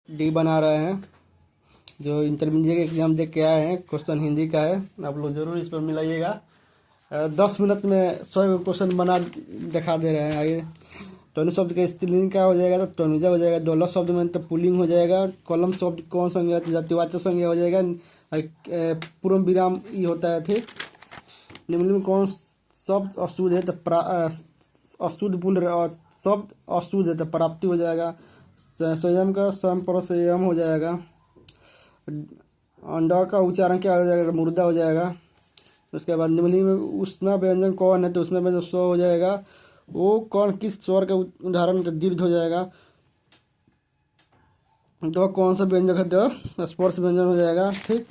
D बना रहे हैं, जो इंटरमीडिएट एग्जाम दे के आए हैं। क्वेश्चन हिंदी का है, आप लोग जरूर इस पर मिलाइएगा। 10 मिनट में 100 क्वेश्चन बना दिखा दे रहे हैं। आगे त्वनि शब्द का स्त्रीलिंग क्या हो जाएगा, तो त्वनिजा हो जाएगा। डॉलर शब्द में तो पुल्लिंग हो जाएगा। कॉलम शब्द कौन संज्ञा, जातिवाचक संज्ञा हो जाएगा। पूर्ण विराम ई होता है। ठीक, निम्न में कौन शब्द अशुद्ध है, तो अशुद्ध बोल रहे शब्द अशुद्ध है तो प्राप्ति हो जाएगा। स्वयं का स्वयं पर संयम हो जाएगा। अंडा का उच्चारण क्या हो जाएगा, मुर्दा हो जाएगा। उसके बाद निम्नलिखित में ऊष्मा व्यंजन कौन है, तो उसमें व्यंजन स्व हो जाएगा। वो कौन किस स्वर का उदाहरण, तो दीर्घ हो जाएगा। तो कौन सा व्यंजन है, तो स्पर्श व्यंजन हो जाएगा। ठीक,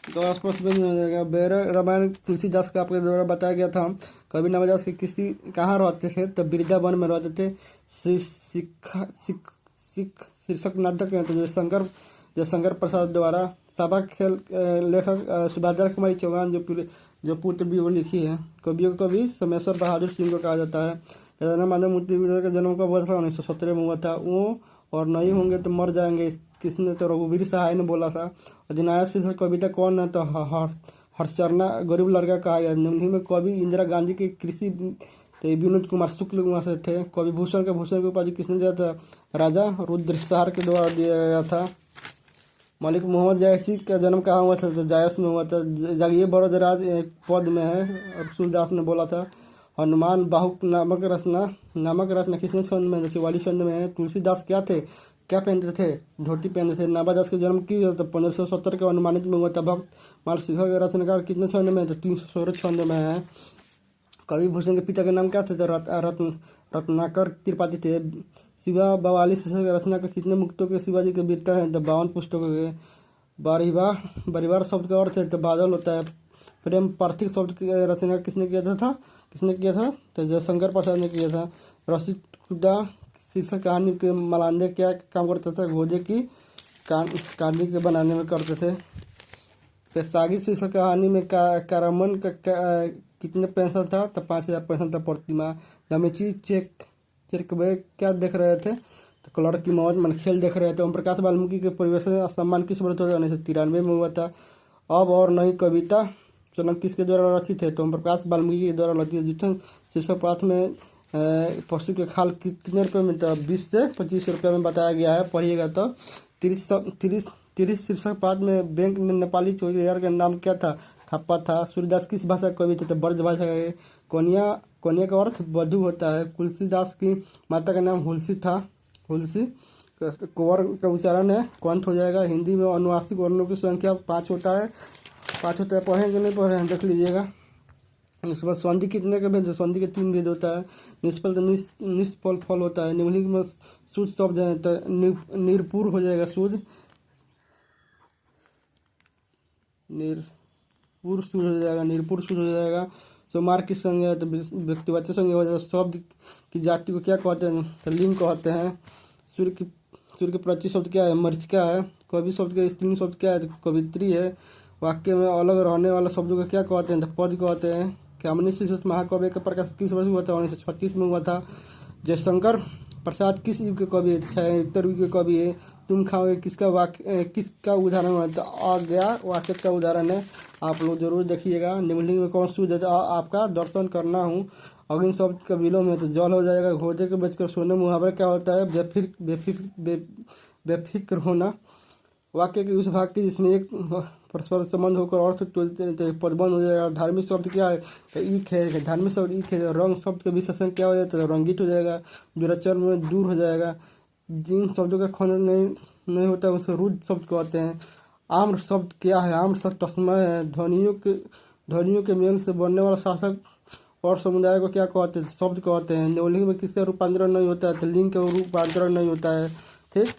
तो स्पर्श व्यंजन हो जाएगा। बैरक रामायण तुलसीदास का आपके द्वारा बताया गया था। कवि नवदास के किसी कहाँ रहते थे, तो वृंदावन में रहते थे। शीर्षक नाटक है, तो जयशंकर प्रसाद द्वारा। सभा खेल लेखक सुभद्रा कुमारी चौहान, जो पुत्र भी वो लिखी है। कवियों को कवि सोमेश्वर बहादुर सिंह को कहा जाता है। केदारनाथ माधव मूर्ति का जन्म कब हुआ था, 1917 में हुआ था। वो और नहीं होंगे तो मर जाएंगे, किसने, तो रघुवीर सहाय ने बोला था। अधिनायक शीर्षक कविता कौन है, तो हर्षचरना गरीब लड़का कहा गया। निम्नलिखित में कवि इंदिरा गांधी के कृषि विनोद कुमार शुक्ल वहाँ से थे। कवि भूषण की उपाधि किसने दिया था, राजा रुद्रसार के द्वारा दिया गया था। मलिक मोहम्मद जायसी का जन्म कहाँ हुआ था, तो जायस में हुआ था। जागिए बड़ोदराज एक पद में है, और सूरदास ने बोला था। हनुमान बाहुक नामक रचना किसने छंद में, 44 छंद में है। तुलसीदास क्या थे, क्या पहनते थे, धोती पहनते थे। नाभादास का जन्म की तो 1570 के अनुमानित में हुआ था। भक्त माल शिखा के रचनाकार कितने छंद में, तो 316 छंद में है। कवि भूषण के पिता के नाम क्या थे, तो रत्नाकर त्रिपाठी थे। शिवा बवाली शीर्षक रचना के कितने मुक्तों के शिवाजी के वीरता है, तो 52 पुस्तकों के। परिवार शब्द का अर्थ है, तो बादल होता है। प्रेम पार्थिव शब्द की रचना किसने किया था, तो जयशंकर प्रसाद ने किया था। रसिकुदा शीर्षक कहानी के मलांदे क्या काम करता था, घोड़े की कांडी के बनाने में करते थे। पैसागी शीर्षक कहानी में कारामन का कितने पैसा था, तो 5000 पैसा था प्रतिमा। दमची चिरकबे क्या देख रहे थे, तो कलर की मौज मन खेल देख रहे थे। ओम प्रकाश वाल्मीकि के परिवेश सम्मान किस वर्ष 1993 में हुआ था। अब और नई कविता चलन किसके द्वारा रचित है, तो ओम प्रकाश वाल्मीकि के द्वारा रचित है। जितने शीर्षक पाठ में पशु के खाल कितने रुपये में, तो 20 से 25 रुपये में बताया गया है, पढ़िएगा तो। 30 शीर्षक पाठ में बैंक ने नेपाली चौकीदार का नाम क्या था, ठप्पा था। सूर्यदास किस भाषा का कवि थे, तो ब्रज भाषा के। कोनिया का अर्थ वधु होता है। तुलसीदास की माता का नाम हुलसी था। हुलसी कुंवर का उच्चारण है कंठ हो जाएगा। हिंदी में अनुनासिक वर्णों की संख्या 5 होता है। पढ़ेंगे नहीं पढ़े, देख लीजिएगा। उसके बाद संधि कितने के भेद, संधि के 3 भेद होता है। निष्फल तो निष्फल फल होता है। निम्नलिखित में शुद्ध शब्द है, तो निरपुर हो जाएगा शुद्ध। निरपुर शुद्ध हो जाएगा। सोमार की संज्ञा, तो व्यक्तिवाचक संज्ञा हो जाएगा। शब्द की जाति को क्या कहते हैं, तो लिंग कहते हैं। सूर्य के प्रति शब्द क्या है, मरीचिका है। कवि शब्द का स्त्रीलिंग शब्द क्या है, तो कवित्री है। वाक्य में अलग रहने वाला शब्दों को क्या कहते हैं, तो पद कहते हैं। कामिनी शीर्षक महाकाव्य का प्रकाश किस वर्ष हुआ था, 1936 में हुआ था। जयशंकर प्रसाद किस युग के कवि है, 76 युग के कवि है। तुम खाओगे किसका वाक्य किसका उदाहरण है, तो अज्ञावाचक का उदाहरण है। आप लोग जरूर देखिएगा। निम्नलिखित में कौन सूझ है, आपका दर्शन करना हूँ। अग्नि शब्द का विलोम है, तो जल हो जाएगा। घोड़े के बचकर सोने मुहावरा क्या होता है, बेफिक्र होना। वाक्य के उस भाग के जिसमें एक परस्पर संबंध होकर अर्थ पदबंध हो जाएगा। धार्मिक शब्द क्या है, तो ईख है। धार्मिक शब्द ईख है। रंग शब्द का विशेषण क्या हो जाता है, तो रंगीत हो जाएगा। दुराचरण में दूर हो जाएगा। जिन शब्दों का खंड नहीं होता उसे रुद्ध शब्द कहते हैं। आम्र शब्द क्या है, आम्र शब्द तस्मय है। ध्वनियों के मेल से बनने वाला शासक और समुदाय को क्या कहते हैं, शब्द कहते हैं। निम्नलिखित में किसका रूपांतरण नहीं होता है, तो लिंग का रूपांतरण नहीं होता है। ठीक,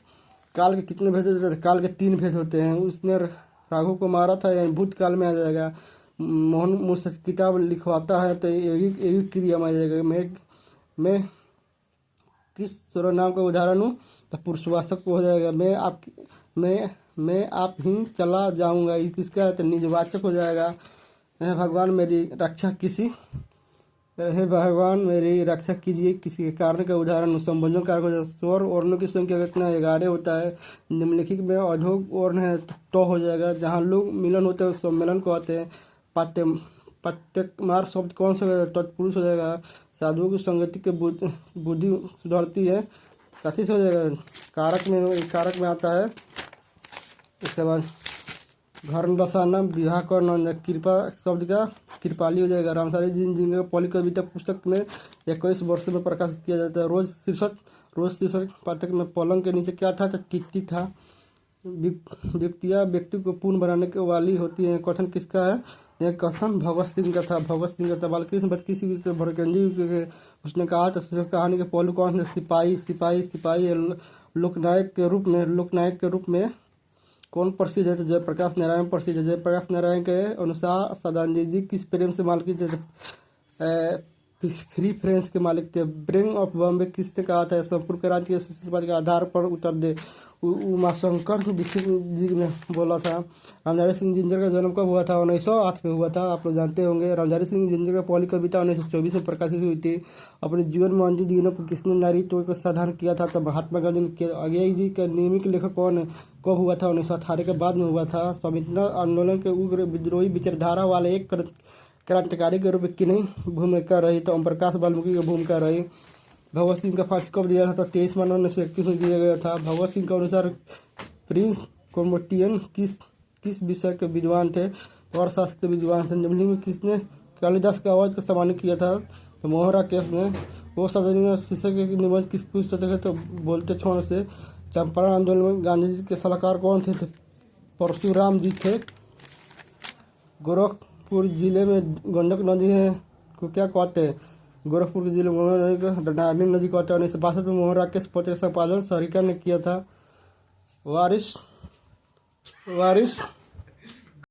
काल के कितने भेद होते हैं, काल के 3 भेद होते हैं। उसने राघव को मारा था, यानी भूतकाल में आ जाएगा। मोहन मुझसे किताब लिखवाता है, तो यही क्रिया में आ जाएगा। मैं किस सर्वनाम का उदाहरण हूँ, तो पुरुषवाचक हो जाएगा। मैं आप ही चला जाऊँगा, किसका है, तो निजवाचक हो जाएगा। भगवान मेरी रक्षा किसी हे भगवान मेरी रक्षा कीजिए। किसी के कारण का उदाहरण संबोधन कारक हो जाए। स्वर वर्णों की संख्या कितना 11 होता है। निम्नलिखित में अधोग वर्ण है तो हो जाएगा। जहाँ लोग मिलन होते हैं सम्मेलन कहते हैं। पाठ्य पाठ्यमार शब्द कौन सा तत्पुरुष हो जाएगा। साधुओं की संगति के बुद्धि सुधरती है, कथी से हो जाएगा, कारक में आता है। इसके बाद घर बसाना, विवाह करना, कृपा शब्द का कृपाली हो जाएगा। रामसारी जिनका पौली कविता पुस्तक में 21 वर्षों में प्रकाशित किया जाता है। रोज शीर्षक पाठक में पलंग के नीचे क्या था, तो टिकटी था। व्यक्तियाँ व्यक्ति को पूर्ण बनाने के वाली होती हैं। कथन किसका है, यह कथन भगत सिंह का था। बालकृष्ण बचकिसी भरकंजी उसने कहा था कहानी के पहलू कौन थे, सिपाही लोकनायक के रूप में कौन प्रसिद्ध है, तो जयप्रकाश नारायण प्रसिद्ध है। जयप्रकाश नारायण के अनुसार सदानंद जी किस प्रेम से मालिक थे, फ्री फ्रेंच के मालिक थे। ब्रेन ऑफ बॉम्बे किसने कहा था, संपूर्ण क्रांति के आधार पर उत्तर दे, उमाशंकर दीक्षित जी ने बोला था। रामधारी सिंह जिंजर का जन्म कब हुआ था, 1908 में हुआ था, आप लोग जानते होंगे। रामधारी सिंह जिंजर का पहली कविता 1924 में प्रकाशित हुई थी। अपने जीवन में अंतिम दिनों पर किसने नारीत्व को साधन किया था, तो महात्मा गांधी ने। आगे जी का नियमित लेखक कौन है, कब हुआ था, 1918 के बाद में हुआ था। स्वाधीनता आंदोलन के उग्र विद्रोही विचारधारा वाले एक क्रांतिकारी के रूप में किन्हीं भूमिका रही, तो ओम प्रकाश वाल्मीकि की भूमिका रही। भगत सिंह का फांसी कब दिया था, तो 23 मार्च 1931 में दिया गया था। भगत सिंह के अनुसार प्रिंस कॉम्बोटियन किस विषय के विद्वान थे, अर्थशास्त्र के विद्वान थे। निम्नलिखित में किसने कालिदास के आवाज को सम्मानित किया था, तो मोहरा केस ने। वो सदन शीर्षक के निबंध किस पुस्तक है, तो बोलते छोड़ से। चंपारण आंदोलन में गांधी जी के सलाहकार कौन थे, तो परशुराम जी थे। गोरखपुर जिले में गंडक नदी है को क्या कहते हैं, गोरखपुर के जिले में डार्नी नदी कहते हैं। 1962 में मोहन राकेश पत्र संपादन सरिका ने किया था। वारिस